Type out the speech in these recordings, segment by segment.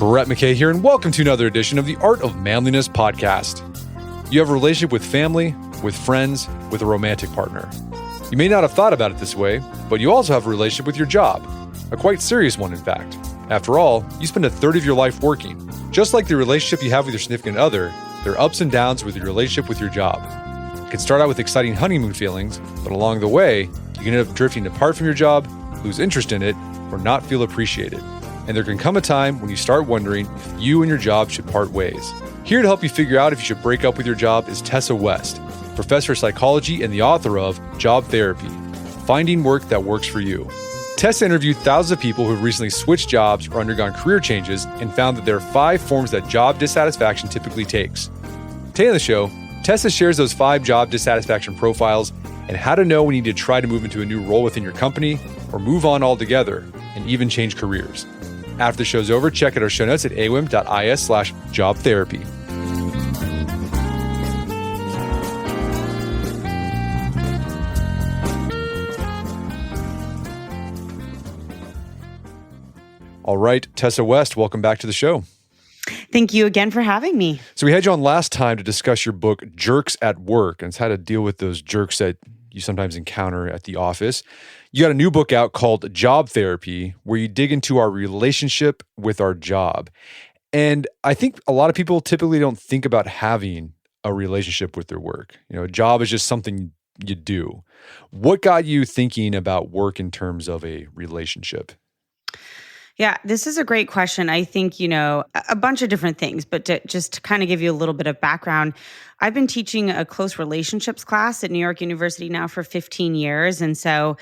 Brett McKay here, and welcome to another edition of the Art of Manliness podcast. You have a relationship with family, with friends, with a romantic partner. You may not have thought about it this way, but you also have a relationship with your job, a quite serious one, in fact. After all, you spend a third of your life working. Just like the relationship you have with your significant other, there are ups and downs with your relationship with your job. It can start out with exciting honeymoon feelings, but along the way, you can end up drifting apart from your job, lose interest in it, or not feel appreciated. And there can come a time when you start wondering if you and your job should part ways. Here to help you figure out if you should break up with your job is TessaWest, professor of psychology and the author of Job Therapy, Finding Work That Works for You. Tessa interviewed thousands of people who have recently switched jobs or undergone career changes and found that there are 5 forms that job dissatisfaction typically takes. Today on the show, Tessa shares those 5 job dissatisfaction profiles and how to know when you need to try to move into a new role within your company or move on altogether and even change careers. After the show's over, check out our show notes at awim.is/jobtherapy. All right, TessaWest, welcome back to the show. Thank you again for having me. So we had you on last time to discuss your book, Jerks at Work, and it's how to deal with those jerks that you sometimes encounter at the office. You got a new book out called Job Therapy, where you dig into our relationship with our job. And I think a lot of people typically don't think about having a relationship with their work. You know, a job is just something you do. What got you thinking about work in terms of a relationship? Yeah, this is a great question. I think, a bunch of different things, but just to kind of give you a little bit of background, I've been teaching a close relationships class at New York University now for 15 years. And so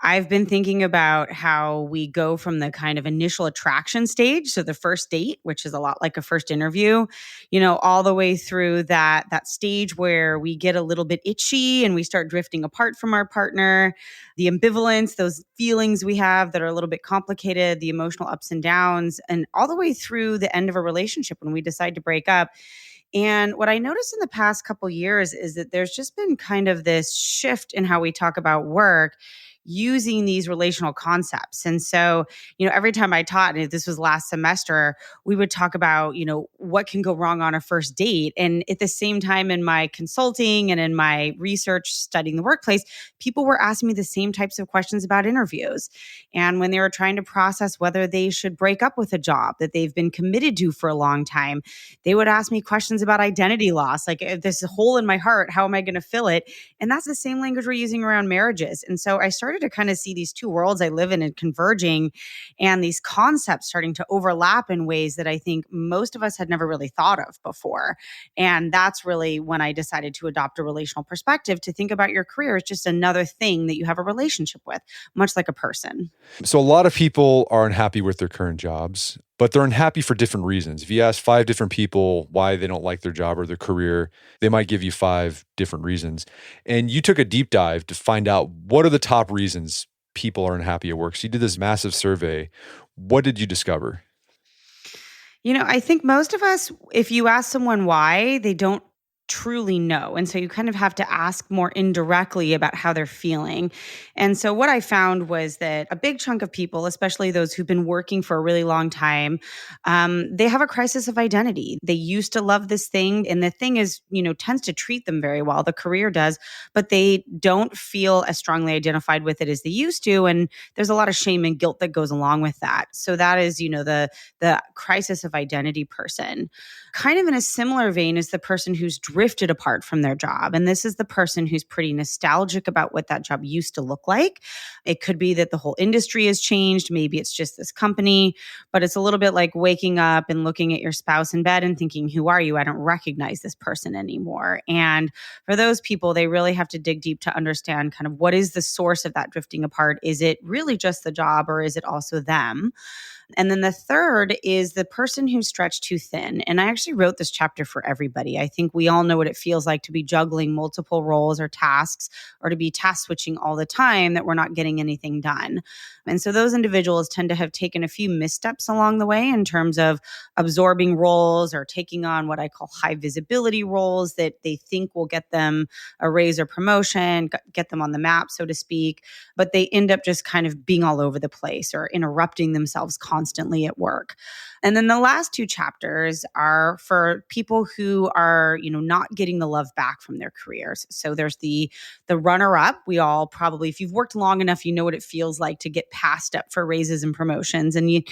I've been thinking about how we go from the kind of initial attraction stage, so the first date, which is a lot like a first interview, all the way through that stage where we get a little bit itchy and we start drifting apart from our partner, the ambivalence, those feelings we have that are a little bit complicated, the emotional ups and downs, and all the way through the end of a relationship when we decide to break up. And what I noticed in the past couple years is that there's just been kind of this shift in how we talk about work using these relational concepts. And so, every time I taught, and this was last semester, we would talk about, what can go wrong on a first date. And at the same time, in my consulting and in my research studying the workplace, people were asking me the same types of questions about interviews. And when they were trying to process whether they should break up with a job that they've been committed to for a long time, they would ask me questions about identity loss, like if there's a hole in my heart, how am I going to fill it? And that's the same language we're using around marriages. And so I started to kind of see these two worlds I live in and converging, and these concepts starting to overlap in ways that I think most of us had never really thought of before. And that's really when I decided to adopt a relational perspective to think about your career as just another thing that you have a relationship with, much like a person. So a lot of people are unhappy with their current jobs, but they're unhappy for different reasons. If you ask 5 different people why they don't like their job or their career, they might give you 5 different reasons. And you took a deep dive to find out what are the top reasons people are unhappy at work. So you did this massive survey. What did you discover? I think most of us, if you ask someone why, they don't truly know. And so you kind of have to ask more indirectly about how they're feeling. And so what I found was that a big chunk of people, especially those who've been working for a really long time, they have a crisis of identity. They used to love this thing, and the thing is, tends to treat them very well. The career does, but they don't feel as strongly identified with it as they used to. And there's a lot of shame and guilt that goes along with that. So that is, the crisis of identity person. Kind of in a similar vein is the person who's drifted apart from their job. And this is the person who's pretty nostalgic about what that job used to look like. It could be that the whole industry has changed. Maybe it's just this company, but it's a little bit like waking up and looking at your spouse in bed and thinking, who are you? I don't recognize this person anymore. And for those people, they really have to dig deep to understand kind of what is the source of that drifting apart. Is it really just the job, or is it also them? And then the third is the person who's stretched too thin. And I actually wrote this chapter for everybody. I think we all know what it feels like to be juggling multiple roles or tasks, or to be task switching all the time that we're not getting anything done. And so those individuals tend to have taken a few missteps along the way in terms of absorbing roles or taking on what I call high visibility roles that they think will get them a raise or promotion, get them on the map, so to speak. But they end up just kind of being all over the place or interrupting themselves constantly constantly at work. And then the last two chapters are for people who are, not getting the love back from their careers. So there's the runner up. We all probably, if you've worked long enough, you know what it feels like to get passed up for raises and promotions. And you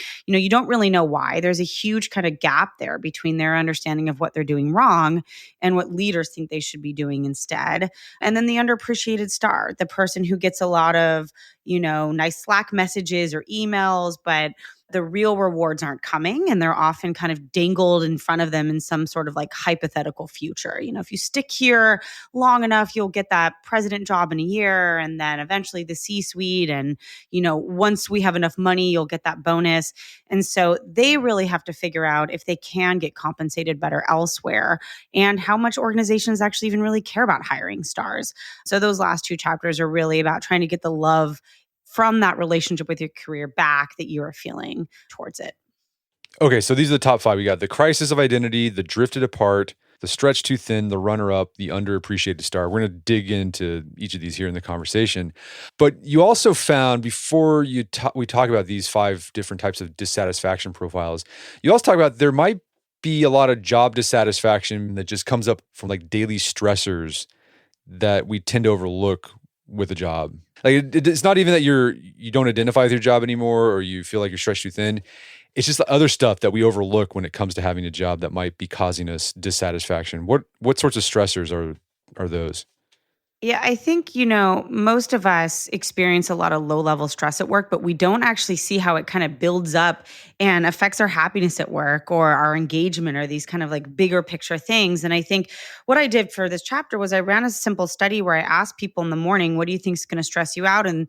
don't really know why. There's a huge kind of gap there between their understanding of what they're doing wrong and what leaders think they should be doing instead. And then the underappreciated star, the person who gets a lot of, nice Slack messages or emails, but the real rewards aren't coming, and they're often kind of dangled in front of them in some sort of like hypothetical future. If you stick here long enough, you'll get that president job in a year, and then eventually the C-suite. And, once we have enough money, you'll get that bonus. And so they really have to figure out if they can get compensated better elsewhere and how much organizations actually even really care about hiring stars. So those last two chapters are really about trying to get the love from that relationship with your career back that you are feeling towards it. Okay, so these are the top 5. We got the crisis of identity, the drifted apart, the stretched too thin, the runner-up, the underappreciated star. We're going to dig into each of these here in the conversation. But you also found, before we talk about these 5 different types of dissatisfaction profiles, you also talk about there might be a lot of job dissatisfaction that just comes up from like daily stressors that we tend to overlook with a job. Like it's not even that you don't identify with your job anymore or you feel like you're stretched too thin. It's just the other stuff that we overlook when it comes to having a job that might be causing us dissatisfaction. What sorts of stressors are those? Yeah, I think, most of us experience a lot of low level stress at work, but we don't actually see how it kind of builds up and affects our happiness at work or our engagement or these kind of like bigger picture things. And I think what I did for this chapter was I ran a simple study where I asked people in the morning, what do you think is going to stress you out and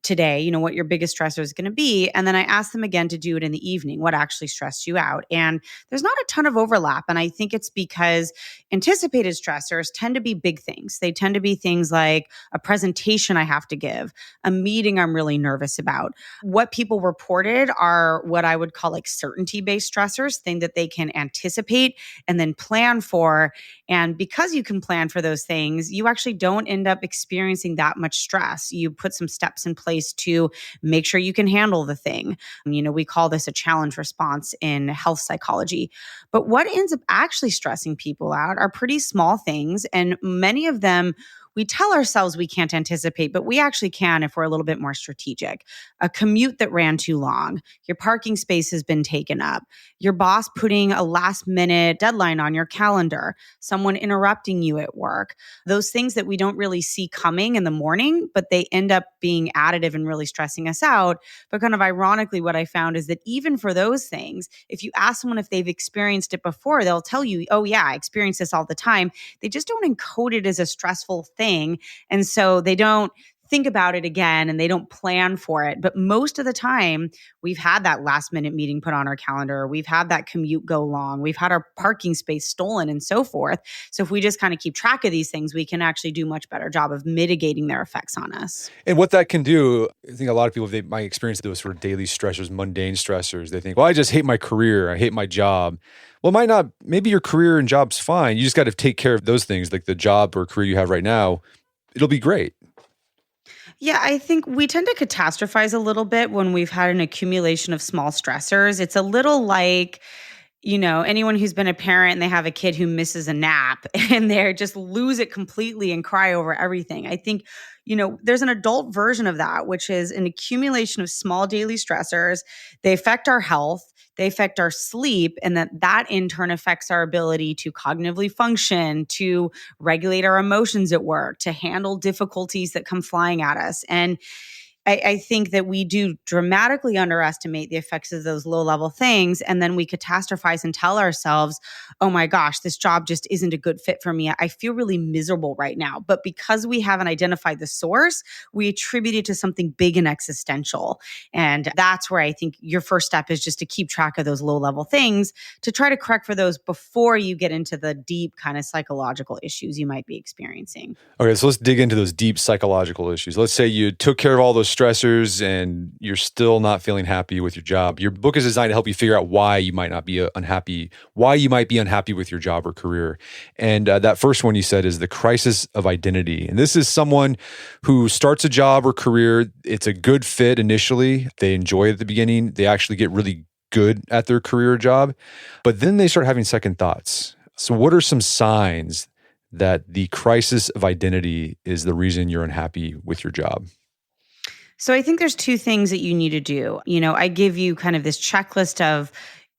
today, what your biggest stressor is going to be? And then I asked them again to do it in the evening, what actually stressed you out? And there's not a ton of overlap. And I think it's because anticipated stressors tend to be big things. They tend to be things like a presentation I have to give, a meeting I'm really nervous about. What people reported are what I would call like certainty-based stressors, things that they can anticipate and then plan for. And because you can plan for those things, you actually don't end up experiencing that much stress. You put some steps in place to make sure you can handle the thing. We call this a challenge response in health psychology. But what ends up actually stressing people out are pretty small things. And many of them we tell ourselves we can't anticipate, but we actually can if we're a little bit more strategic. A commute that ran too long, your parking space has been taken up, your boss putting a last minute deadline on your calendar, someone interrupting you at work, those things that we don't really see coming in the morning, but they end up being additive and really stressing us out. But kind of ironically, what I found is that even for those things, if you ask someone if they've experienced it before, they'll tell you, oh yeah, I experience this all the time. They just don't encode it as a stressful thing. And so they don't think about it again and they don't plan for it. But most of the time, we've had that last minute meeting put on our calendar. We've had that commute go long. We've had our parking space stolen and so forth. So if we just kind of keep track of these things, we can actually do a much better job of mitigating their effects on us. And what that can do, I think a lot of people, they might experience those sort of daily stressors, mundane stressors. They think, well, I just hate my career. I hate my job. Well, it might not. Maybe your career and job's fine. You just got to take care of those things, like the job or career you have right now. It'll be great. Yeah, I think we tend to catastrophize a little bit when we've had an accumulation of small stressors. It's a little like, anyone who's been a parent and they have a kid who misses a nap and they just lose it completely and cry over everything. I think, there's an adult version of that, which is an accumulation of small daily stressors. They affect our health. They affect our sleep, and that in turn affects our ability to cognitively function, to regulate our emotions at work, to handle difficulties that come flying at us. And I think that we do dramatically underestimate the effects of those low-level things, and then we catastrophize and tell ourselves, oh my gosh, this job just isn't a good fit for me. I feel really miserable right now. But because we haven't identified the source, we attribute it to something big and existential. And that's where I think your first step is just to keep track of those low-level things, to try to correct for those before you get into the deep kind of psychological issues you might be experiencing. Okay, so let's dig into those deep psychological issues. Let's say you took care of all those stressors and you're still not feeling happy with your job, your book is designed to help you figure out why you might not be why you might be unhappy with your job or career. And that first one you said is the crisis of identity. And this is someone who starts a job or career. It's a good fit initially. They enjoy it at the beginning. They actually get really good at their career or job, but then they start having second thoughts. So what are some signs that the crisis of identity is the reason you're unhappy with your job? So I think there's two things that you need to do. I give you kind of this checklist of,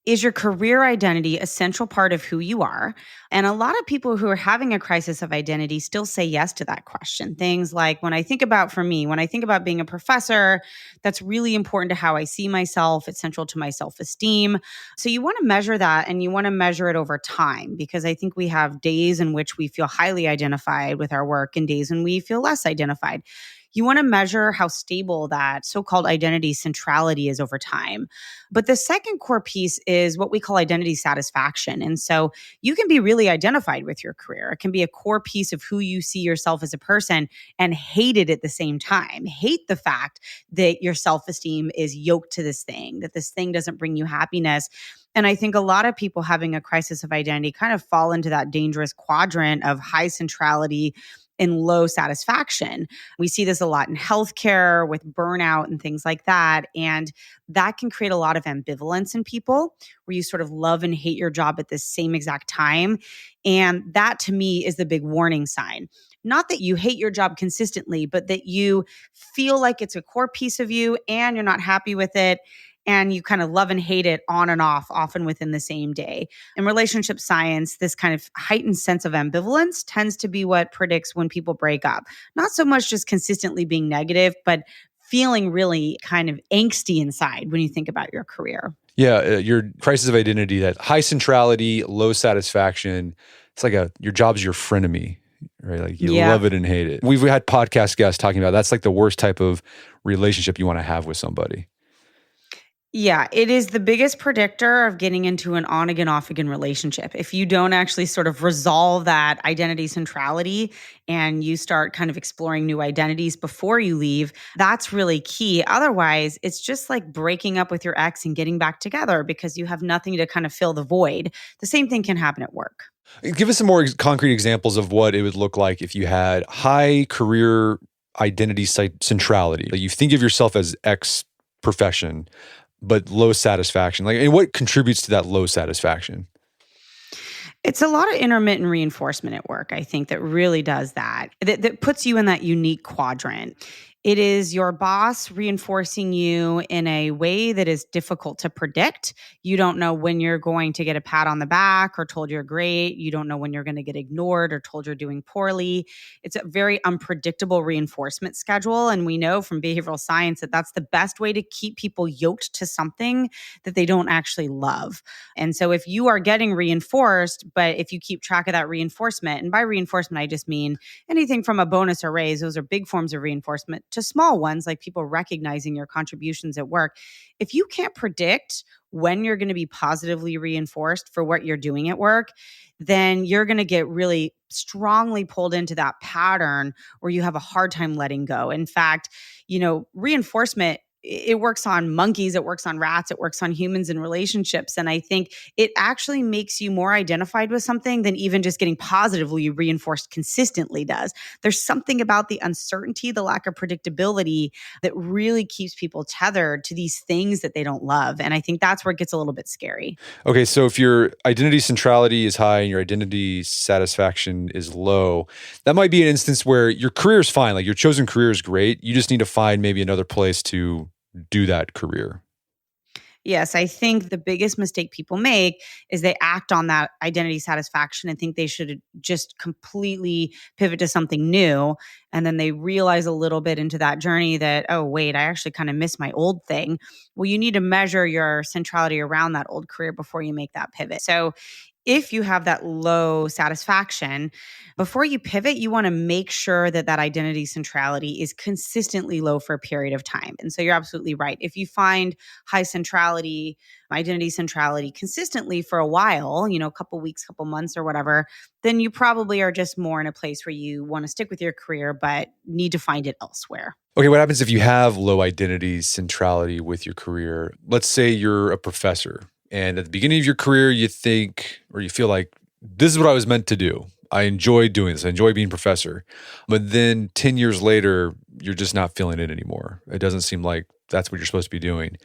is your career identity a central part of who you are? And a lot of people who are having a crisis of identity still say yes to that question. Things like, when I think about being a professor, that's really important to how I see myself. It's central to my self-esteem. So you want to measure that, and you want to measure it over time, because I think we have days in which we feel highly identified with our work and days when we feel less identified. You want to measure how stable that so-called identity centrality is over time. But the second core piece is what we call identity satisfaction. And so you can be really identified with your career. It can be a core piece of who you see yourself as a person, and hate it at the same time. Hate the fact that your self-esteem is yoked to this thing, that this thing doesn't bring you happiness. And I think a lot of people having a crisis of identity kind of fall into that dangerous quadrant of high centrality and low satisfaction. We see this a lot in healthcare with burnout and things like that. And that can create a lot of ambivalence in people, where you sort of love and hate your job at the same exact time. And that, to me, is the big warning sign. Not that you hate your job consistently, but that you feel like it's a core piece of you and you're not happy with it. And you kind of love and hate it on and off, often within the same day. In relationship science, this kind of heightened sense of ambivalence tends to be what predicts when people break up. Not so much just consistently being negative, but feeling really kind of angsty inside when you think about your career. Yeah, your crisis of identity, that high centrality, low satisfaction. It's like your job's your frenemy, right? Like you love it and hate it. We've had podcast guests talking about that's like the worst type of relationship you want to have with somebody. Yeah, it is the biggest predictor of getting into an on again, off again relationship. If you don't actually sort of resolve that identity centrality and you start kind of exploring new identities before you leave, that's really key. Otherwise, it's just like breaking up with your ex and getting back together because you have nothing to kind of fill the void. The same thing can happen at work. Give us some more concrete examples of what it would look like if you had high career identity centrality. Like you think of yourself as X profession, but low satisfaction. Like, and what contributes to that low satisfaction? It's a lot of intermittent reinforcement at work, I think, that really does that. That puts you in that unique quadrant. It is your boss reinforcing you in a way that is difficult to predict. You don't know when you're going to get a pat on the back or told you're great. You don't know when you're going to get ignored or told you're doing poorly. It's a very unpredictable reinforcement schedule. And we know from behavioral science that that's the best way to keep people yoked to something that they don't actually love. And so if you are getting reinforced, but if you keep track of that reinforcement, and by reinforcement, I just mean anything from a bonus or raise, those are big forms of reinforcement, to small ones like people recognizing your contributions at work. If you can't predict when you're going to be positively reinforced for what you're doing at work, then you're going to get really strongly pulled into that pattern where you have a hard time letting go. In fact, reinforcement, it works on monkeys, it works on rats, it works on humans and relationships. And I think it actually makes you more identified with something than even just getting positively reinforced consistently does. There's something about the uncertainty, the lack of predictability that really keeps people tethered to these things that they don't love. And I think that's where it gets a little bit scary. Okay, so if your identity centrality is high and your identity satisfaction is low, that might be an instance where your career is fine. Like your chosen career is great. You just need to find maybe another place to do that career. Yes, I think the biggest mistake people make is they act on that identity satisfaction and think they should just completely pivot to something new. And then they realize a little bit into that journey that, oh, wait, I actually kind of miss my old thing. Well, you need to measure your centrality around that old career before you make that pivot. So if you have that low satisfaction, before you pivot, you want to make sure that that identity centrality is consistently low for a period of time. And so you're absolutely right. If you find high centrality, identity centrality consistently for a while, a couple weeks, couple months or whatever, then you probably are just more in a place where you want to stick with your career, but need to find it elsewhere. Okay, what happens if you have low identity centrality with your career? Let's say you're a professor, and at the beginning of your career, you think or you feel like this is what I was meant to do. I enjoy doing this. I enjoy being a professor. But then 10 years later, you're just not feeling it anymore. It doesn't seem like that's what you're supposed to be doing.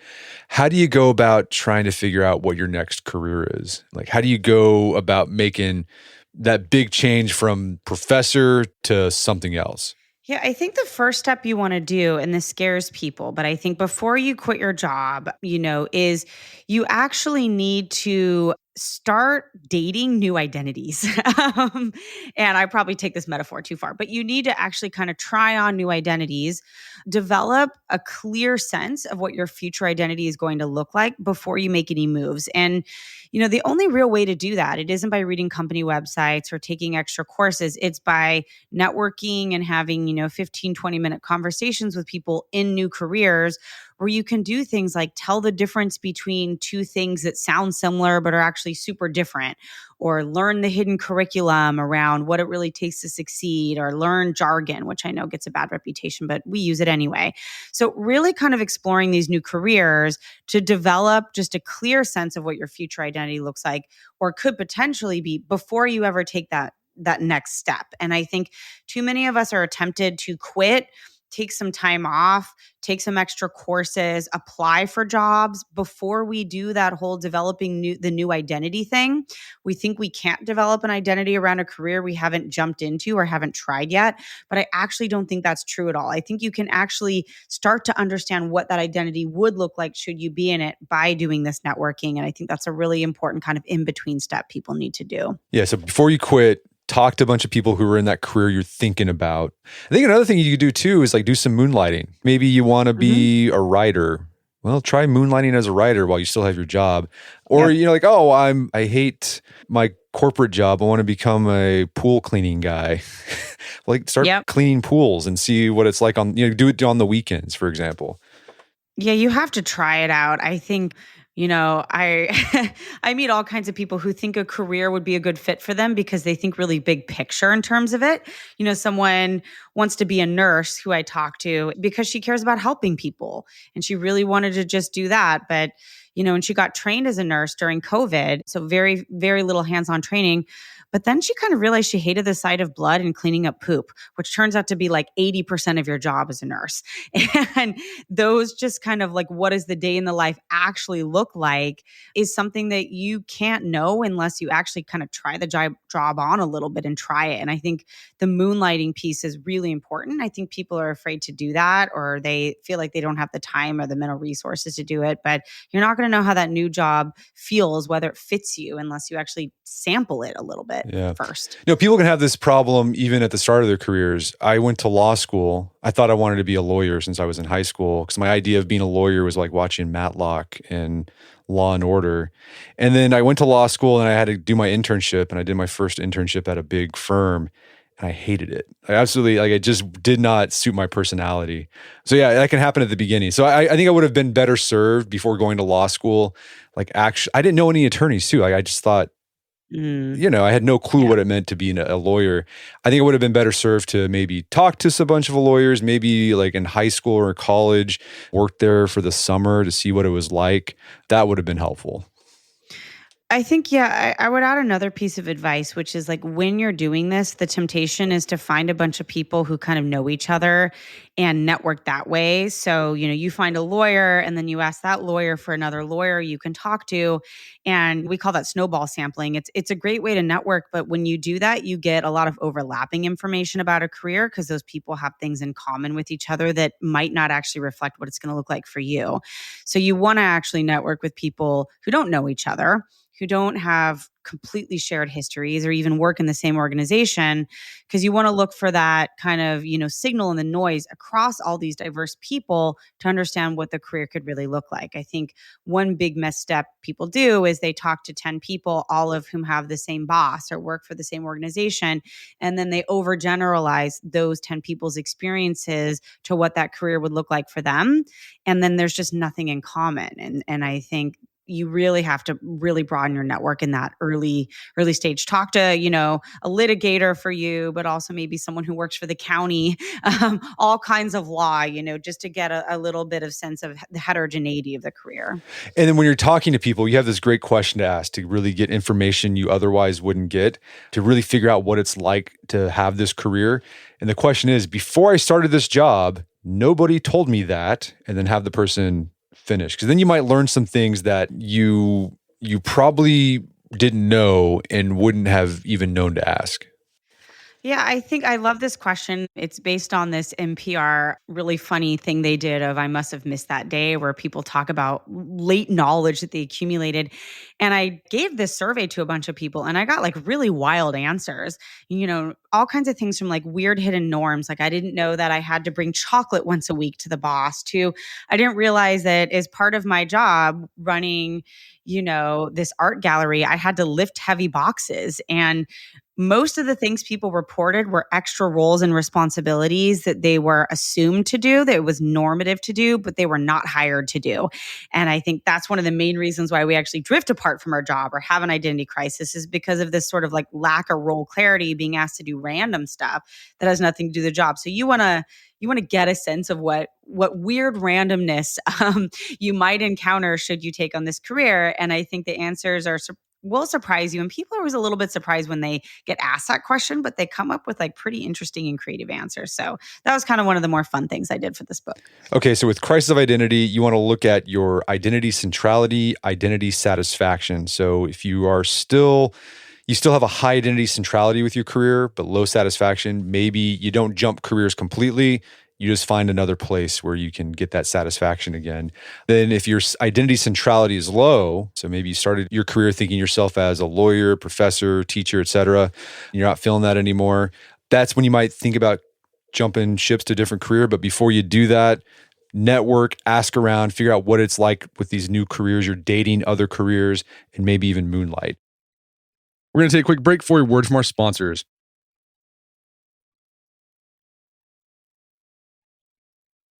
How do you go about trying to figure out what your next career is? Like, how do you go about making that big change from professor to something else? Yeah, I think the first step you want to do, and this scares people, but I think before you quit your job, is you actually need to start dating new identities. And I probably take this metaphor too far, but you need to actually kind of try on new identities, develop a clear sense of what your future identity is going to look like before you make any moves. And the only real way to do that, it isn't by reading company websites or taking extra courses. It's by networking and having, 15, 20-minute conversations with people in new careers where you can do things like tell the difference between two things that sound similar but are actually super different, or learn the hidden curriculum around what it really takes to succeed, or learn jargon, which I know gets a bad reputation, but we use it anyway. So really kind of exploring these new careers to develop just a clear sense of what your future identity looks like, or could potentially be before you ever take that next step. And I think too many of us are tempted to quit, take some time off, take some extra courses, apply for jobs before we do that whole developing the new identity thing. We think we can't develop an identity around a career we haven't jumped into or haven't tried yet. But I actually don't think that's true at all. I think you can actually start to understand what that identity would look like should you be in it by doing this networking. And I think that's a really important kind of in-between step people need to do. Yeah, so before you quit, talk to a bunch of people who are in that career you're thinking about. I think another thing you could do too is like do some moonlighting. Maybe you want to be a writer. Well, try moonlighting as a writer while you still have your job. Or, Yep. I hate my corporate job. I want to become a pool cleaning guy. Like start Yep. cleaning pools and see what it's like do it on the weekends, for example. Yeah, you have to try it out. I think, I I meet all kinds of people who think a career would be a good fit for them because they think really big picture in terms of it. Someone wants to be a nurse who I talk to because she cares about helping people and she really wanted to just do that. But, and she got trained as a nurse during COVID. So very, very little hands-on training. But then she kind of realized she hated the sight of blood and cleaning up poop, which turns out to be like 80% of your job as a nurse. And those just kind of like, what does the day in the life actually look like is something that you can't know unless you actually kind of try the job on a little bit and try it. And I think the moonlighting piece is really important. I think people are afraid to do that, or they feel like they don't have the time or the mental resources to do it. But you're not going to know how that new job feels, whether it fits you, unless you actually sample it a little bit first. People can have this problem even at the start of their careers. I went to law school. I thought I wanted to be a lawyer since I was in high school because my idea of being a lawyer was like watching Matlock and Law and Order. And then I went to law school and I had to do my internship, and I did my first internship at a big firm. And I hated it. I absolutely, it just did not suit my personality. So yeah, that can happen at the beginning. So I think I would have been better served before going to law school. Actually, I didn't know any attorneys too. I just thought, I had no clue what it meant to be a lawyer. I think it would have been better served to maybe talk to a bunch of lawyers, maybe like in high school or college, work there for the summer to see what it was like. That would have been helpful. I think, I would add another piece of advice, which is like when you're doing this, the temptation is to find a bunch of people who kind of know each other and network that way. So, you find a lawyer and then you ask that lawyer for another lawyer you can talk to. And we call that snowball sampling. It's a great way to network. But when you do that, you get a lot of overlapping information about a career because those people have things in common with each other that might not actually reflect what it's going to look like for you. So you want to actually network with people who don't know each other, who don't have completely shared histories or even work in the same organization, because you want to look for that kind of, signal in the noise across all these diverse people to understand what the career could really look like. I think one big misstep people do is they talk to 10 people, all of whom have the same boss or work for the same organization, and then they overgeneralize those 10 people's experiences to what that career would look like for them. And then there's just nothing in common. And I think you really have to really broaden your network in that early stage. Talk to, a litigator for you, but also maybe someone who works for the county, all kinds of law, just to get a little bit of sense of the heterogeneity of the career. And then when you're talking to people, you have this great question to ask to really get information you otherwise wouldn't get, to really figure out what it's like to have this career. And the question is, before I started this job, nobody told me that, and then have the person finish. Because then you might learn some things that you probably didn't know and wouldn't have even known to ask. Yeah, I think I love this question. It's based on this NPR really funny thing they did of I must have missed that day, where people talk about late knowledge that they accumulated. And I gave this survey to a bunch of people and I got like really wild answers, all kinds of things from like weird hidden norms. Like I didn't know that I had to bring chocolate once a week to the boss, to I didn't realize that as part of my job running, this art gallery, I had to lift heavy boxes. And most of the things people reported were extra roles and responsibilities that they were assumed to do, that it was normative to do, but they were not hired to do. And I think that's one of the main reasons why we actually drift apart from our job or have an identity crisis, is because of this sort of like lack of role clarity, being asked to do random stuff that has nothing to do with the job. So you want to get a sense of what weird randomness you might encounter should you take on this career. And I think the answers will surprise you. And people are always a little bit surprised when they get asked that question, but they come up with like pretty interesting and creative answers. So that was kind of one of the more fun things I did for this book. Okay, so with crisis of identity, you want to look at your identity centrality, identity satisfaction. So if you still have a high identity centrality with your career, but low satisfaction, maybe you don't jump careers completely. You just find another place where you can get that satisfaction again. Then if your identity centrality is low, so maybe you started your career thinking yourself as a lawyer, professor, teacher, et cetera, and you're not feeling that anymore, that's when you might think about jumping ships to a different career. But before you do that, network, ask around, figure out what it's like with these new careers. You're dating other careers and maybe even moonlight. We're going to take a quick break for a word from our sponsors.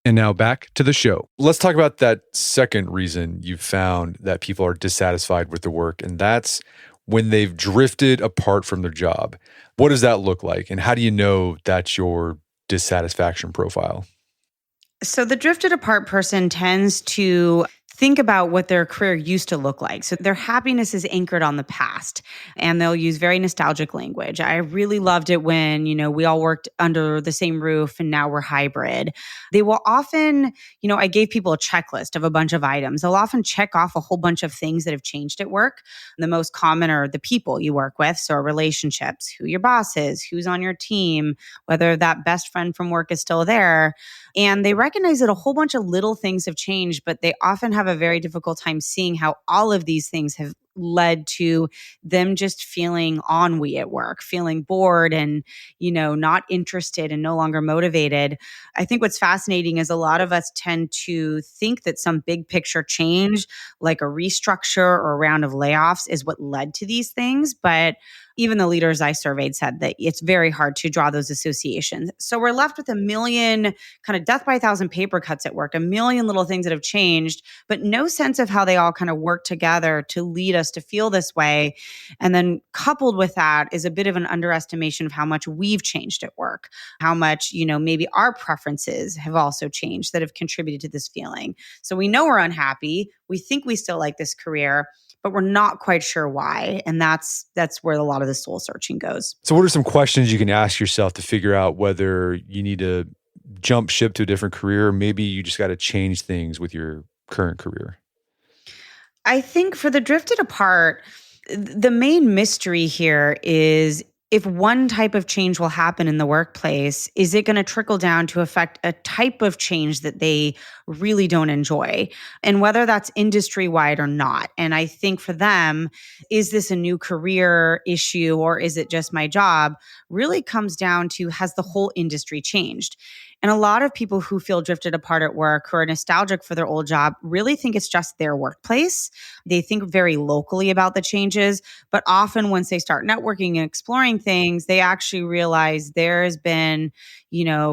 And now back to the show. Let's talk about that second reason you found that people are dissatisfied with the work, and that's when they've drifted apart from their job. What does that look like, and how do you know that's your dissatisfaction profile? So the drifted apart person tends to think about what their career used to look like. So their happiness is anchored on the past, and they'll use very nostalgic language. I really loved it when, we all worked under the same roof and now we're hybrid. They will often, I gave people a checklist of a bunch of items. They'll often check off a whole bunch of things that have changed at work. The most common are the people you work with. So relationships, who your boss is, who's on your team, whether that best friend from work is still there. And they recognize that a whole bunch of little things have changed, but they often have a very difficult time seeing how all of these things have led to them just feeling ennui at work, feeling bored and, not interested and no longer motivated. I think what's fascinating is a lot of us tend to think that some big picture change, like a restructure or a round of layoffs, is what led to these things. But even the leaders I surveyed said that it's very hard to draw those associations. So we're left with a million kind of death by 1,000 paper cuts at work, a million little things that have changed, but no sense of how they all kind of work together to lead us to feel this way. And then coupled with that is a bit of an underestimation of how much we've changed at work, how much, maybe our preferences have also changed that have contributed to this feeling. So we know we're unhappy. We think we still like this career, but we're not quite sure why. And that's where a lot of the soul searching goes. So what are some questions you can ask yourself to figure out whether you need to jump ship to a different career, or maybe you just got to change things with your current career? I think for the drifted apart, the main mystery here is if one type of change will happen in the workplace, is it going to trickle down to affect a type of change that they really don't enjoy? And whether that's industry wide or not. And I think for them, is this a new career issue or is it just my job? Really comes down to, has the whole industry changed? And a lot of people who feel drifted apart at work, who are nostalgic for their old job, really think it's just their workplace. They think very locally about the changes, but often once they start networking and exploring things, they actually realize there has been,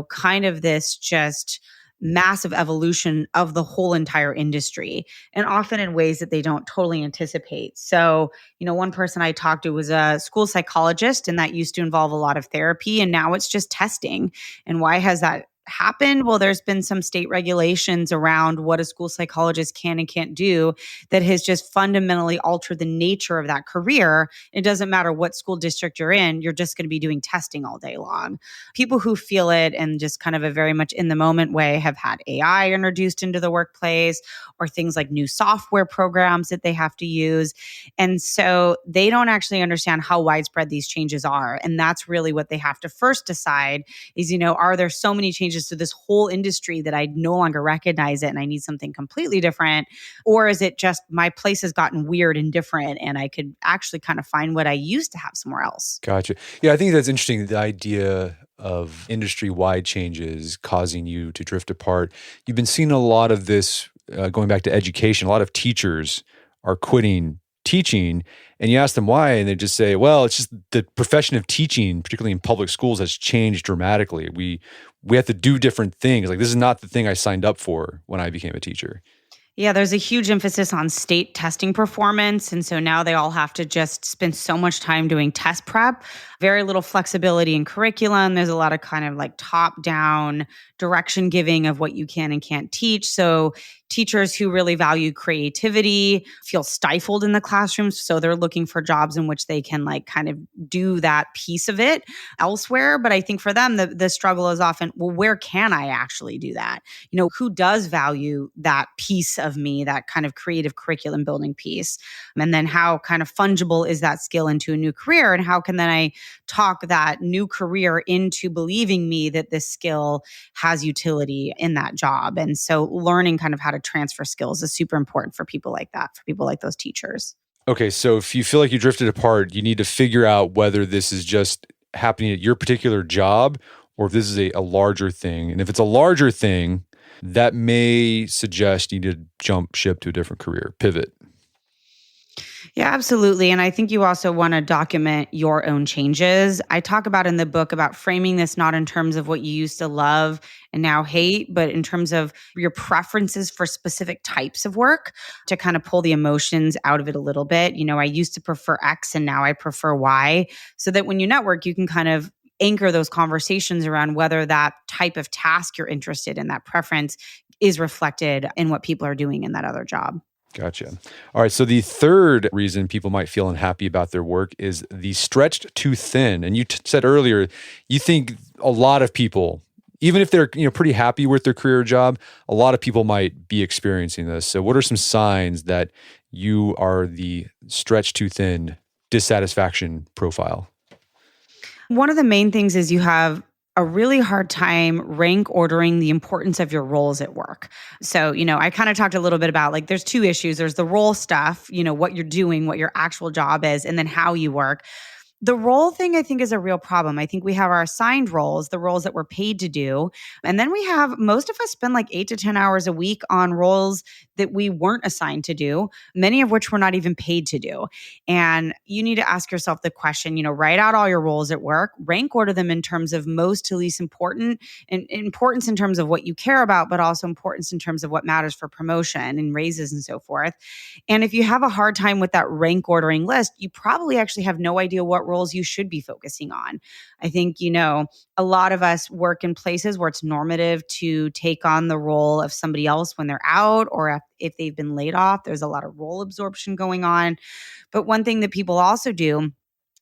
kind of this just massive evolution of the whole entire industry, and often in ways that they don't totally anticipate. So, one person I talked to was a school psychologist, and that used to involve a lot of therapy, and now it's just testing. And why has that happened? Well, there's been some state regulations around what a school psychologist can and can't do that has just fundamentally altered the nature of that career. It doesn't matter what school district you're in, you're just going to be doing testing all day long. People who feel it and just kind of a very much in the moment way have had AI introduced into the workplace, or things like new software programs that they have to use. And so they don't actually understand how widespread these changes are. And that's really what they have to first decide is, are there so many changes to this whole industry that I no longer recognize it and I need something completely different? Or is it just my place has gotten weird and different and I could actually kind of find what I used to have somewhere else? Gotcha. Yeah, I think that's interesting. The idea of industry-wide changes causing you to drift apart. You've been seeing a lot of this going back to education. A lot of teachers are quitting teaching, and you ask them why, and they just say, well, it's just the profession of teaching, particularly in public schools, has changed dramatically. We have to do different things. Like, this is not the thing I signed up for when I became a teacher. Yeah, there's a huge emphasis on state testing performance. And so now they all have to just spend so much time doing test prep, very little flexibility in curriculum. There's a lot of kind of like top down direction giving of what you can and can't teach. So teachers who really value creativity feel stifled in the classrooms. So they're looking for jobs in which they can like kind of do that piece of it elsewhere. But I think for them, the struggle is often, well, where can I actually do that? Who does value that piece of me, that kind of creative curriculum building piece? And then how kind of fungible is that skill into a new career? And how can then I talk that new career into believing me that this skill has utility in that job? And so learning kind of how to transfer skills is super important for people like that, for people like those teachers. Okay, so if you feel like you drifted apart, you need to figure out whether this is just happening at your particular job or if this is a larger thing. And if it's a larger thing, that may suggest you need to jump ship to a different career, pivot. Yeah, absolutely. And I think you also want to document your own changes. I talk about in the book about framing this not in terms of what you used to love and now hate, but in terms of your preferences for specific types of work to kind of pull the emotions out of it a little bit. I used to prefer X and now I prefer Y, so that when you network, you can kind of anchor those conversations around whether that type of task you're interested in, that preference, is reflected in what people are doing in that other job. Gotcha. All right. So the third reason people might feel unhappy about their work is the stretched too thin. And you said earlier, you think a lot of people, even if they're pretty happy with their career or job, a lot of people might be experiencing this. So what are some signs that you are the stretched too thin dissatisfaction profile? One of the main things is you have a really hard time rank ordering the importance of your roles at work. So, I kind of talked a little bit about like there's two issues. There's the role stuff, what you're doing, what your actual job is, and then how you work. The role thing, I think, is a real problem. I think we have our assigned roles, the roles that we're paid to do. And then we have, most of us spend like 8 to 10 hours a week on roles that we weren't assigned to do, many of which we're not even paid to do. And you need to ask yourself the question, write out all your roles at work, rank order them in terms of most to least important, and importance in terms of what you care about, but also importance in terms of what matters for promotion and raises and so forth. And if you have a hard time with that rank ordering list, you probably actually have no idea what roles you should be focusing on. I think, a lot of us work in places where it's normative to take on the role of somebody else when they're out, or if they've been laid off. There's a lot of role absorption going on. But one thing that people also do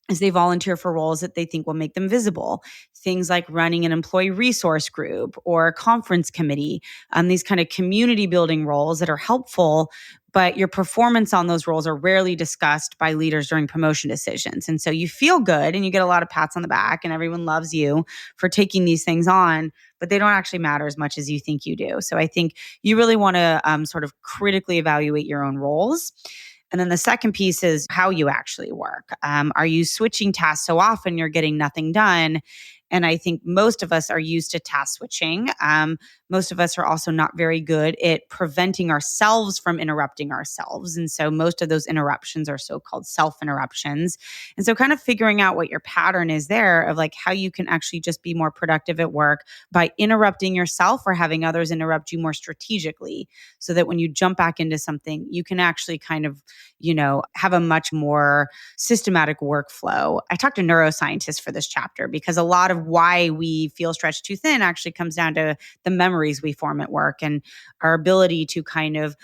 is they volunteer for roles that they think will make them visible. Things like running an employee resource group or a conference committee, these kind of community building roles that are helpful, but your performance on those roles are rarely discussed by leaders during promotion decisions. And so you feel good and you get a lot of pats on the back and everyone loves you for taking these things on, but they don't actually matter as much as you think you do. So I think you really want to sort of critically evaluate your own roles. And then the second piece is how you actually work. Are you switching tasks so often you're getting nothing done? And I think most of us are used to task switching. Most of us are also not very good at preventing ourselves from interrupting ourselves. And so most of those interruptions are so-called self-interruptions. And so kind of figuring out what your pattern is there of like how you can actually just be more productive at work by interrupting yourself or having others interrupt you more strategically so that when you jump back into something, you can actually kind of, have a much more systematic workflow. I talked to neuroscientists for this chapter because a lot of why we feel stretched too thin actually comes down to the memories we form at work, and our ability to kind of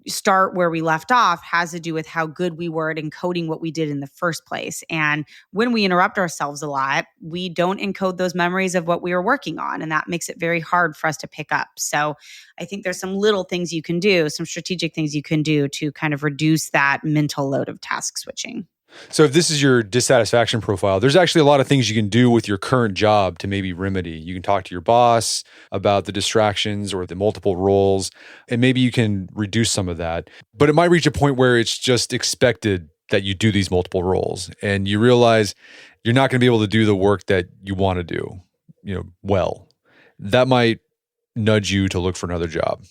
start where we left off has to do with how good we were at encoding what we did in the first place. And when we interrupt ourselves a lot, we don't encode those memories of what we were working on. And that makes it very hard for us to pick up. So I think there's some little things you can do, some strategic things you can do to kind of reduce that mental load of task switching. So if this is your dissatisfaction profile, there's actually a lot of things you can do with your current job to maybe remedy. You can talk to your boss about the distractions or the multiple roles, and maybe you can reduce some of that. But it might reach a point where it's just expected that you do these multiple roles, and you realize you're not going to be able to do the work that you want to do, well. That might nudge you to look for another job.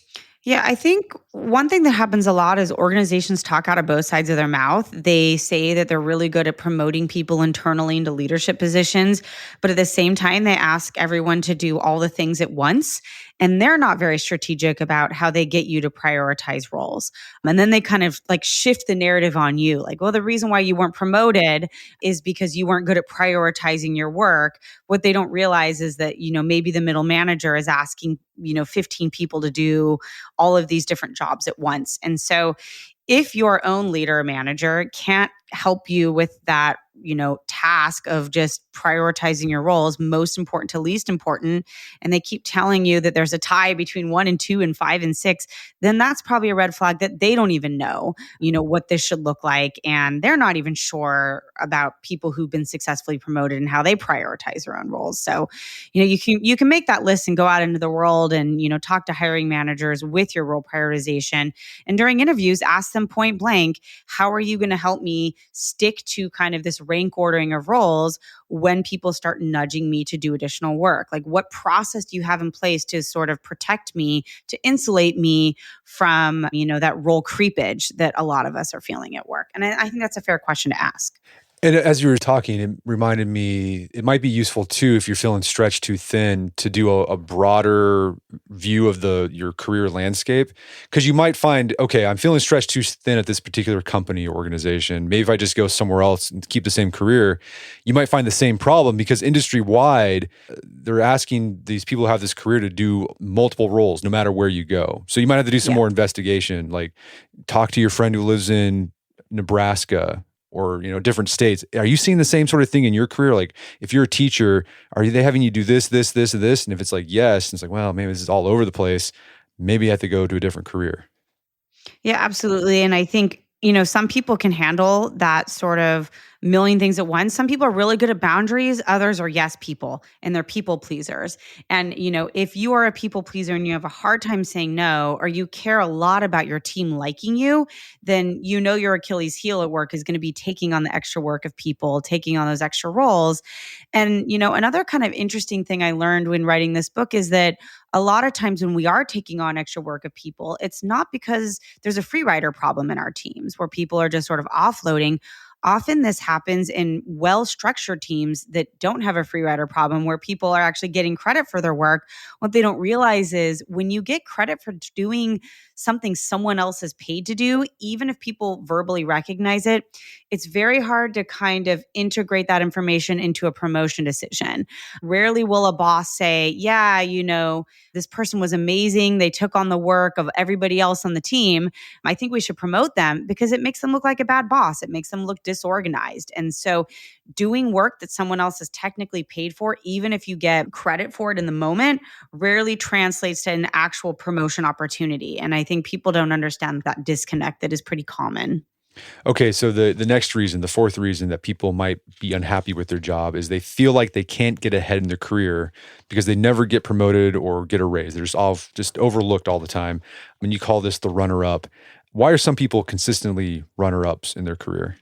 Yeah, I think one thing that happens a lot is organizations talk out of both sides of their mouth. They say that they're really good at promoting people internally into leadership positions, but at the same time, they ask everyone to do all the things at once. And they're not very strategic about how they get you to prioritize roles. And then they kind of like shift the narrative on you. Like, well, the reason why you weren't promoted is because you weren't good at prioritizing your work. What they don't realize is that, maybe the middle manager is asking, 15 people to do all of these different jobs at once. And so if your own leader or manager can't help you with that, task of just prioritizing your roles, most important to least important, and they keep telling you that there's a tie between 1 and 2 and 5 and 6, then that's probably a red flag that they don't even know, what this should look like. And they're not even sure about people who've been successfully promoted and how they prioritize their own roles. So, you can make that list and go out into the world and, talk to hiring managers with your role prioritization. And during interviews, ask them point blank, how are you going to help me stick to kind of this rank ordering of roles when people start nudging me to do additional work? Like, what process do you have in place to sort of protect me, to insulate me from, that role creepage that a lot of us are feeling at work? And I think that's a fair question to ask. And as you were talking, it reminded me, it might be useful too, if you're feeling stretched too thin, to do a broader view of your career landscape. Because you might find, okay, I'm feeling stretched too thin at this particular company or organization. Maybe if I just go somewhere else and keep the same career, you might find the same problem, because industry-wide, they're asking these people who have this career to do multiple roles no matter where you go. So you might have to do some more investigation, like talk to your friend who lives in Nebraska or different states. Are you seeing the same sort of thing in your career? Like, if you're a teacher, are they having you do this, this, this, and this? And if it's like yes, and it's like, well, maybe this is all over the place. Maybe I have to go to a different career. Yeah, absolutely. And I think, some people can handle that sort of million things at once. Some people are really good at boundaries. Others are yes people, and they're people pleasers. And, if you are a people pleaser and you have a hard time saying no, or you care a lot about your team liking you, then your Achilles heel at work is going to be taking on the extra work of people, taking on those extra roles. And, another kind of interesting thing I learned when writing this book is that a lot of times when we are taking on extra work of people, it's not because there's a free rider problem in our teams where people are just sort of offloading. Often this happens in well-structured teams that don't have a free rider problem, where people are actually getting credit for their work. What they don't realize is when you get credit for doing something someone else is paid to do, even if people verbally recognize it, it's very hard to kind of integrate that information into a promotion decision. Rarely will a boss say, yeah, this person was amazing. They took on the work of everybody else on the team. I think we should promote them, because it makes them look like a bad boss. It makes them look disorganized. And so doing work that someone else is technically paid for, even if you get credit for it in the moment, rarely translates to an actual promotion opportunity. And I think people don't understand that disconnect that is pretty common. Okay, so the next reason, the fourth reason that people might be unhappy with their job is they feel like they can't get ahead in their career because they never get promoted or get a raise. They're just overlooked all the time. I mean, you call this the runner-up. Why are some people consistently runner-ups in their career?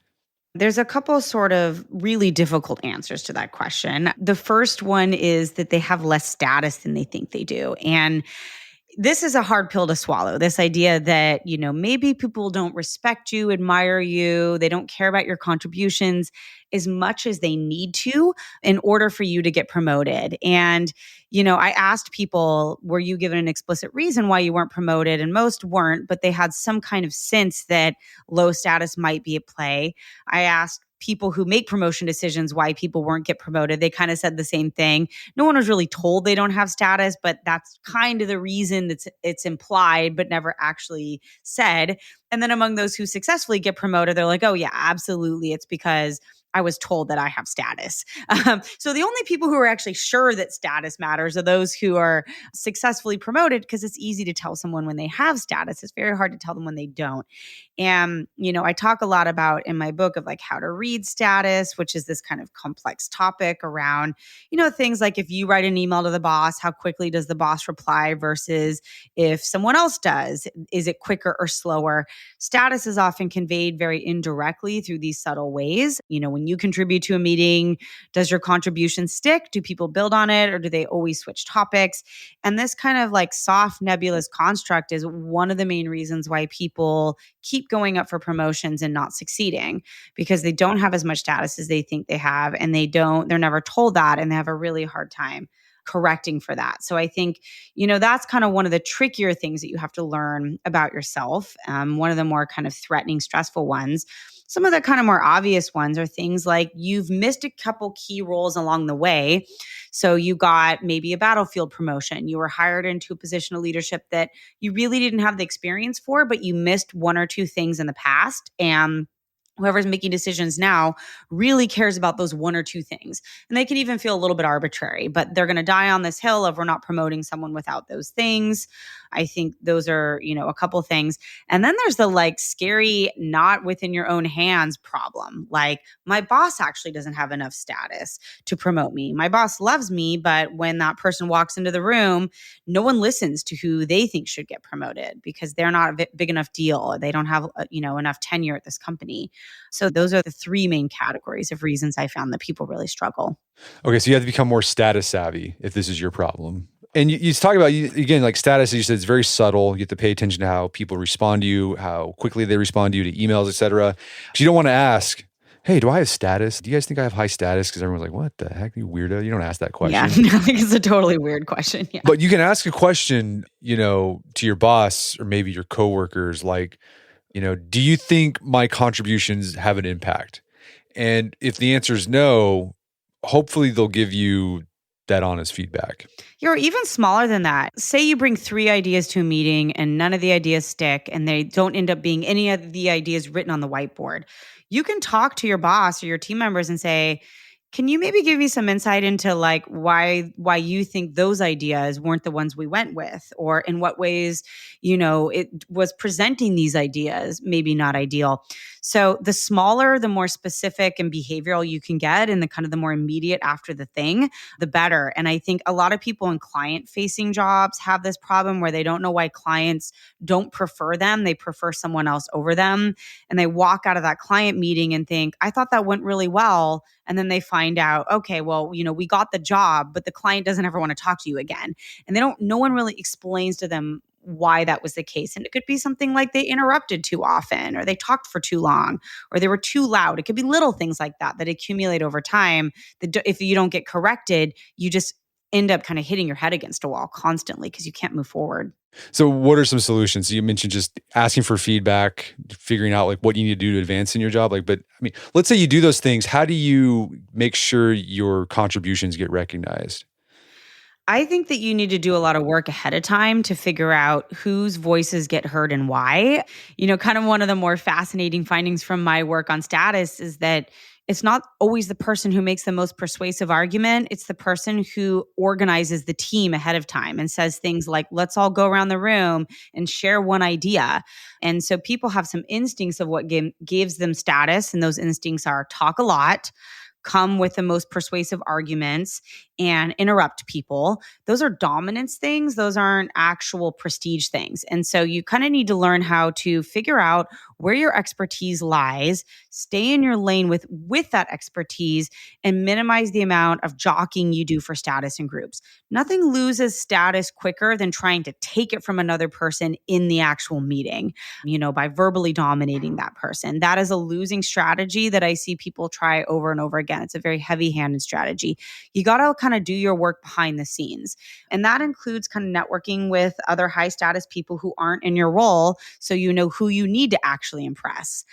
There's a couple sort of really difficult answers to that question. The first one is that they have less status than they think they do. And this is a hard pill to swallow. This idea that, maybe people don't respect you, admire you, they don't care about your contributions as much as they need to in order for you to get promoted. And, I asked people, were you given an explicit reason why you weren't promoted? And most weren't, but they had some kind of sense that low status might be at play. I asked people who make promotion decisions why people weren't get promoted. They kind of said the same thing. No one was really told they don't have status, but that's kind of the reason that it's implied but never actually said. And then among those who successfully get promoted, they're like, oh yeah, absolutely. It's because I was told that I have status. So the only people who are actually sure that status matters are those who are successfully promoted, because it's easy to tell someone when they have status. It's very hard to tell them when they don't. And, I talk a lot about in my book of like how to read status, which is this kind of complex topic around, things like if you write an email to the boss, how quickly does the boss reply versus if someone else does? Is it quicker or slower? Status is often conveyed very indirectly through these subtle ways. When you contribute to a meeting, does your contribution stick? Do people build on it, or do they always switch topics? And this kind of like soft nebulous construct is one of the main reasons why people keep going up for promotions and not succeeding, because they don't have as much status as they think they have, and they're never told that, and they have a really hard time correcting for that. So I think, that's kind of one of the trickier things that you have to learn about yourself. One of the more kind of threatening, stressful ones. Some of the kind of more obvious ones are things like you've missed a couple key roles along the way. So you got maybe a battlefield promotion. You were hired into a position of leadership that you really didn't have the experience for, but you missed one or two things in the past. And whoever's making decisions now really cares about those one or two things. And they can even feel a little bit arbitrary, but they're going to die on this hill of we're not promoting someone without those things. I think those are, a couple things. And then there's the like scary, not within your own hands problem. Like my boss actually doesn't have enough status to promote me. My boss loves me, but when that person walks into the room, no one listens to who they think should get promoted because they're not a big enough deal. They don't have, enough tenure at this company. So those are the three main categories of reasons I found that people really struggle. Okay, so you have to become more status savvy if this is your problem. And you talk about, again, like status, you said, it's very subtle. You have to pay attention to how people respond to you, how quickly they respond to you, to emails, et cetera. Because you don't want to ask, hey, do I have status? Do you guys think I have high status? Because everyone's like, what the heck, you weirdo? You don't ask that question. Yeah, I think it's a totally weird question. Yeah. But you can ask a question, to your boss or maybe your coworkers, like, do you think my contributions have an impact? And if the answer is no, hopefully they'll give you that honest feedback. You're even smaller than that. Say you bring 3 ideas to a meeting and none of the ideas stick and they don't end up being any of the ideas written on the whiteboard. You can talk to your boss or your team members and say, can you maybe give me some insight into like why you think those ideas weren't the ones we went with, or in what ways, it was presenting these ideas maybe not ideal. So the smaller, the more specific and behavioral you can get, and the kind of the more immediate after the thing, the better. And I think a lot of people in client-facing jobs have this problem where they don't know why clients don't prefer them. They prefer someone else over them. And they walk out of that client meeting and think, I thought that went really well. And then they find out, okay, well, we got the job, but the client doesn't ever want to talk to you again. And no one really explains to them why that was the case. And it could be something like they interrupted too often, or they talked for too long, or they were too loud. It could be little things like that accumulate over time. That if you don't get corrected, you just end up kind of hitting your head against a wall constantly because you can't move forward. So what are some solutions? So you mentioned just asking for feedback, figuring out like what you need to do to advance in your job. But I mean, let's say you do those things. How do you make sure your contributions get recognized? I think that you need to do a lot of work ahead of time to figure out whose voices get heard and why. Kind of one of the more fascinating findings from my work on status is that it's not always the person who makes the most persuasive argument. It's the person who organizes the team ahead of time and says things like, let's all go around the room and share one idea. And so people have some instincts of what gives them status. And those instincts are talk a lot, come with the most persuasive arguments, and interrupt people. Those are dominance things. Those aren't actual prestige things. And so you kind of need to learn how to figure out where your expertise lies, stay in your lane with that expertise, and minimize the amount of jockeying you do for status in groups. Nothing loses status quicker than trying to take it from another person in the actual meeting, by verbally dominating that person. That is a losing strategy that I see people try over and over again. It's a very heavy-handed strategy. You got to kind of do your work behind the scenes. And that includes kind of networking with other high status people who aren't in your role, so you know who you need to actually impress,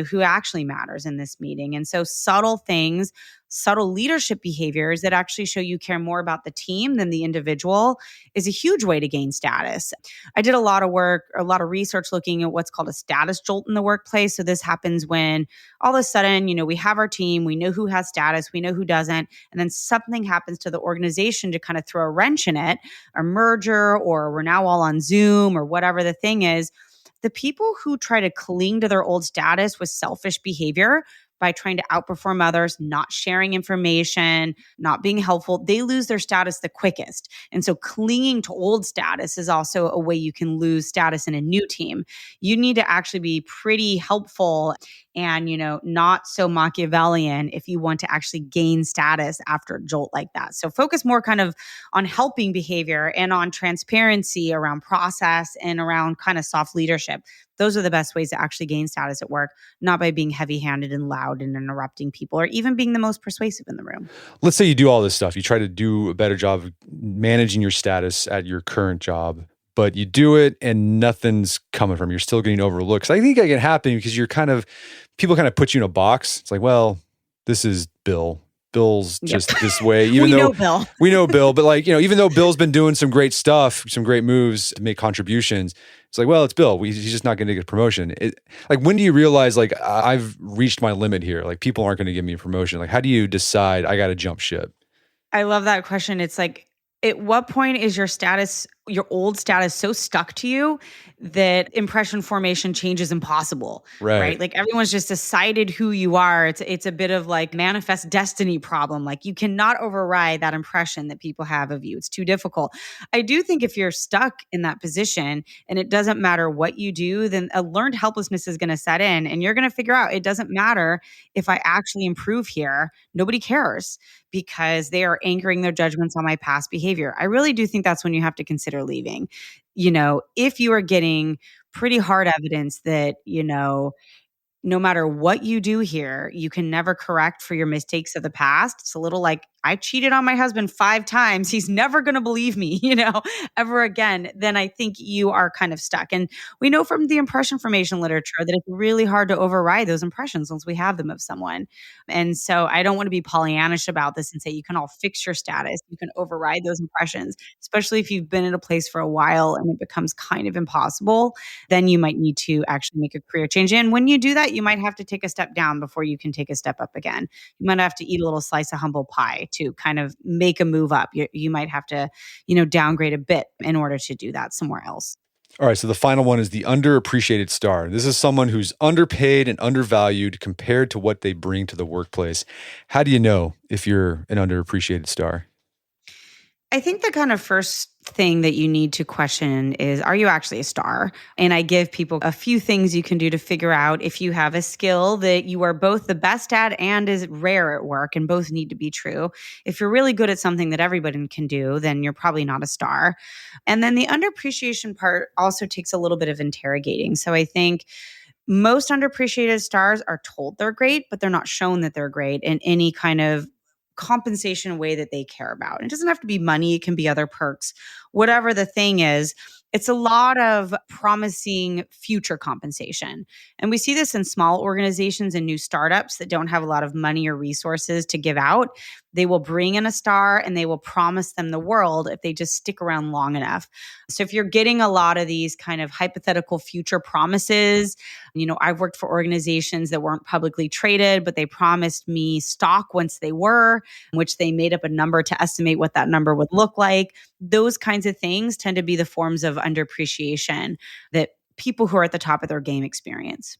who actually matters in this meeting. And so subtle things, subtle leadership behaviors that actually show you care more about the team than the individual is a huge way to gain status. I did a lot of work, a lot of research looking at what's called a status jolt in the workplace. So this happens when all of a sudden, we have our team, we know who has status, we know who doesn't, and then something happens to the organization to kind of throw a wrench in it, a merger, or we're now all on Zoom, or whatever the thing is. The people who try to cling to their old status with selfish behavior by trying to outperform others, not sharing information, not being helpful, they lose their status the quickest. And so clinging to old status is also a way you can lose status in a new team. You need to actually be pretty helpful and, not so Machiavellian if you want to actually gain status after a jolt like that. So focus more kind of on helping behavior and on transparency around process and around kind of soft leadership. Those are the best ways to actually gain status at work, not by being heavy-handed and loud and interrupting people or even being the most persuasive in the room. Let's say you do all this stuff. You try to do a better job of managing your status at your current job, but you do it and nothing's coming from it. You're still getting overlooked. So I think that can happen because people kind of put you in a box. It's like, well, this is Bill. Bill's just this way, even though Bill. We know Bill, but even though Bill's been doing some great stuff, some great moves to make contributions, it's like, well, it's Bill. He's just not going to get a promotion. When do you realize I've reached my limit here? People aren't going to give me a promotion. How do you decide I got to jump ship? I love that question. It's like, at what point is your status, your old status, so stuck to you that impression formation change is impossible, right? Everyone's just decided who you are. It's a bit of manifest destiny problem. You cannot override that impression that people have of you. It's too difficult. I do think if you're stuck in that position and it doesn't matter what you do, then a learned helplessness is going to set in and you're going to figure out it doesn't matter if I actually improve here. Nobody cares because they are anchoring their judgments on my past behavior. I really do think that's when you have to consider leaving. If you are getting pretty hard evidence that, no matter what you do here, you can never correct for your mistakes of the past. It's a little like, I cheated on my husband 5 times. He's never going to believe me, ever again. Then I think you are kind of stuck. And we know from the impression formation literature that it's really hard to override those impressions once we have them of someone. And so I don't want to be Pollyannish about this and say you can all fix your status. You can override those impressions, especially if you've been in a place for a while and it becomes kind of impossible. Then you might need to actually make a career change. And when you do that, you might have to take a step down before you can take a step up again. You might have to eat a little slice of humble pie to kind of make a move up. You might have to, downgrade a bit in order to do that somewhere else. All right. So the final one is the underappreciated star. This is someone who's underpaid and undervalued compared to what they bring to the workplace. How do you know if you're an underappreciated star? I think the kind of first thing that you need to question is, are you actually a star? And I give people a few things you can do to figure out if you have a skill that you are both the best at and is rare at work, and both need to be true. If you're really good at something that everybody can do, then you're probably not a star. And then the underappreciation part also takes a little bit of interrogating. So I think most underappreciated stars are told they're great, but they're not shown that they're great in any kind of compensation way that they care about. It doesn't have to be money. It can be other perks. Whatever the thing is, It's a lot of promising future compensation. And we see this in small organizations and new startups that don't have a lot of money or resources to give out. They will bring in a star and they will promise them the world if they just stick around long enough. So if you're getting a lot of these kind of hypothetical future promises, I've worked for organizations that weren't publicly traded, but they promised me stock once they were, which they made up a number to estimate what that number would look like. Those kinds of things tend to be the forms of underappreciation that people who are at the top of their game experience.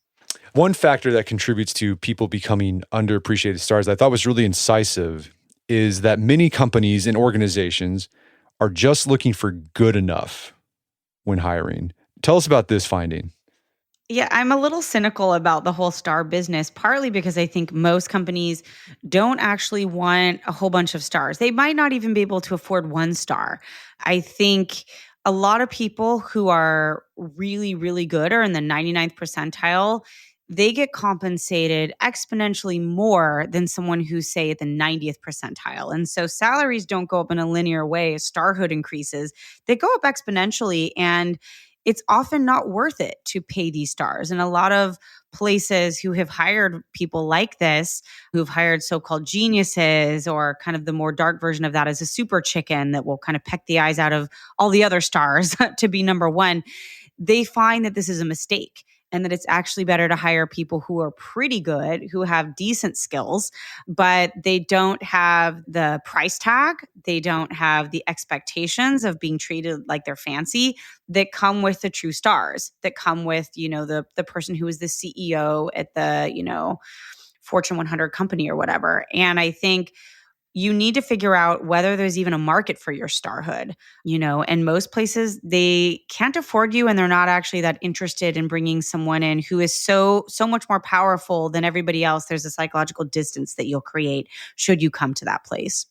One factor that contributes to people becoming underappreciated stars that I thought was really incisive is that many companies and organizations are just looking for good enough when hiring. Tell us about this finding. Yeah, I'm a little cynical about the whole star business, partly because I think most companies don't actually want a whole bunch of stars. They might not even be able to afford one star. I think a lot of people who are really, really good or in the 99th percentile, they get compensated exponentially more than someone who's, say, at the 90th percentile. And so salaries don't go up in a linear way as starhood increases, they go up exponentially. And it's often not worth it to pay these stars. And a lot of places who have hired people like this, who've hired so-called geniuses, or kind of the more dark version of that is a super chicken that will kind of peck the eyes out of all the other stars to be number one, they find that this is a mistake and that it's actually better to hire people who are pretty good, who have decent skills, but they don't have the price tag. They don't have the expectations of being treated like they're fancy that come with the true stars, that come with, the person who is the CEO at the, Fortune 100 company or whatever. And I think you need to figure out whether there's even a market for your starhood, and most places they can't afford you and they're not actually that interested in bringing someone in who is so much more powerful than everybody else. There's a psychological distance that you'll create should you come to that place.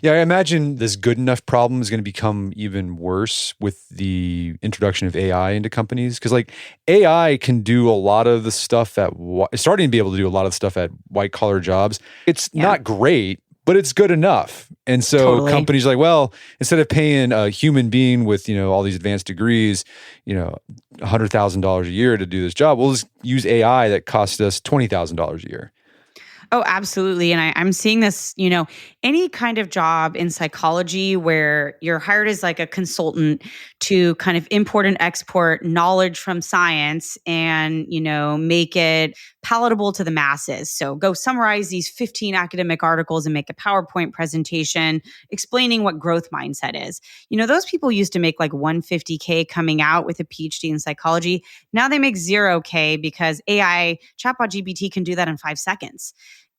Yeah, I imagine this good enough problem is going to become even worse with the introduction of AI into companies. Because AI can do a lot of the stuff it's starting to be able to do a lot of stuff at white collar jobs. It's not great, but it's good enough. And so companies are like, well, instead of paying a human being with, all these advanced degrees, $100,000 a year to do this job, we'll just use AI that costs us $20,000 a year. Oh, absolutely. And I'm seeing this, any kind of job in psychology where you're hired as like a consultant to kind of import and export knowledge from science and, make it palatable to the masses. So go summarize these 15 academic articles and make a PowerPoint presentation explaining what growth mindset is. Those people used to make like $150K coming out with a PhD in psychology. Now they make $0K because AI, chatbot GPT can do that in 5 seconds.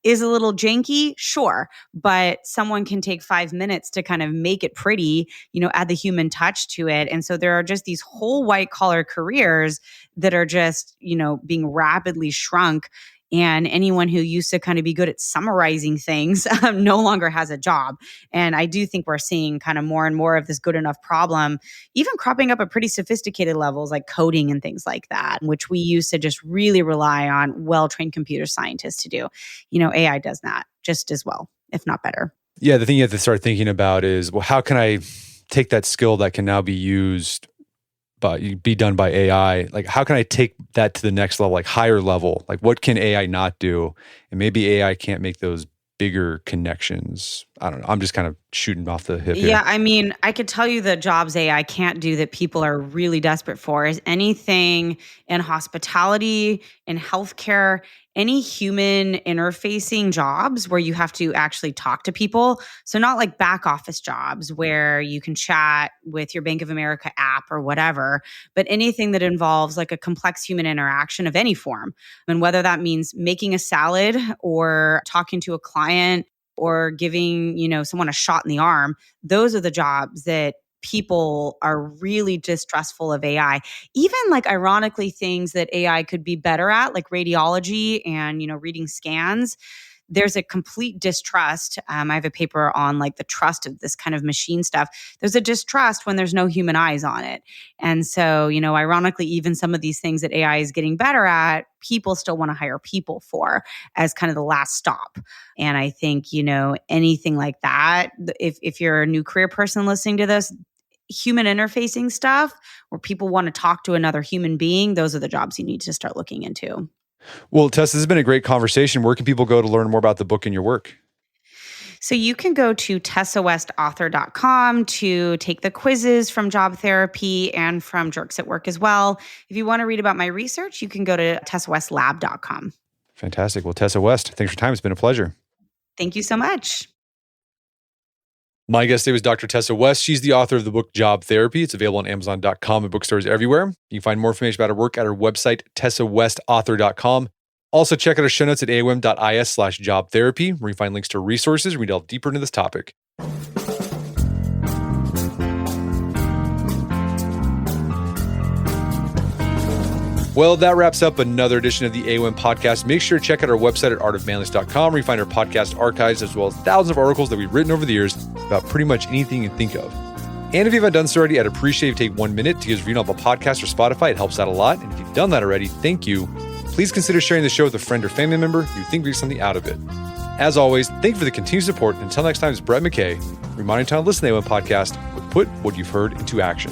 Is a little janky, sure, but someone can take 5 minutes to kind of make it pretty, add the human touch to it. And so there are just these whole white collar careers that are just, being rapidly shrunk. And anyone who used to kind of be good at summarizing things no longer has a job. And I do think we're seeing kind of more and more of this good enough problem, even cropping up at pretty sophisticated levels like coding and things like that, which we used to just really rely on well-trained computer scientists to do. AI does that just as well, if not better. Yeah, the thing you have to start thinking about is, well, how can I take that skill that can now be used be done by AI? Like, how can I take that to the next level, like higher level? Like, what can AI not do? And maybe AI can't make those bigger connections. I don't know. I'm just kind of shooting off the hip here. Yeah, I mean, I could tell you the jobs AI can't do that people are really desperate for is anything in hospitality, in healthcare, any human interfacing jobs where you have to actually talk to people. So not like back office jobs where you can chat with your Bank of America app or whatever, but anything that involves like a complex human interaction of any form. And whether that means making a salad or talking to a client or giving, someone a shot in the arm, those are the jobs that people are really distrustful of AI. Even like ironically things that AI could be better at, like radiology and, reading scans. There's a complete distrust. I have a paper on like the trust of this kind of machine stuff. There's a distrust when there's no human eyes on it. And so, ironically, even some of these things that AI is getting better at, people still want to hire people for as kind of the last stop. And I think, anything like that, if you're a new career person listening to this, human interfacing stuff where people want to talk to another human being, those are the jobs you need to start looking into. Well, Tess, this has been a great conversation. Where can people go to learn more about the book and your work? So you can go to TessaWestAuthor.com to take the quizzes from Job Therapy and from Jerks at Work as well. If you want to read about my research, you can go to TessaWestLab.com. Fantastic. Well, Tessa West, thanks for your time. It's been a pleasure. Thank you so much. My guest today was Dr. Tessa West. She's the author of the book Job Therapy. It's available on Amazon.com and bookstores everywhere. You can find more information about her work at her website, TessaWestAuthor.com. Also, check out our show notes at aom.is/jobtherapy, where you find links to resources where we delve deeper into this topic. Well, that wraps up another edition of the AOM podcast. Make sure to check out our website at artofmanliness.com, where you find our podcast archives, as well as thousands of articles that we've written over the years about pretty much anything you can think of. And if you haven't done so already, I'd appreciate if you take 1 minute to give us a review on Apple Podcasts or Spotify. It helps out a lot. And if you've done that already, thank you. Please consider sharing the show with a friend or family member who you think will get something out of it. As always, thank you for the continued support. Until next time, it's Brett McKay, reminding you to listen to the AOM podcast, but put what you've heard into action.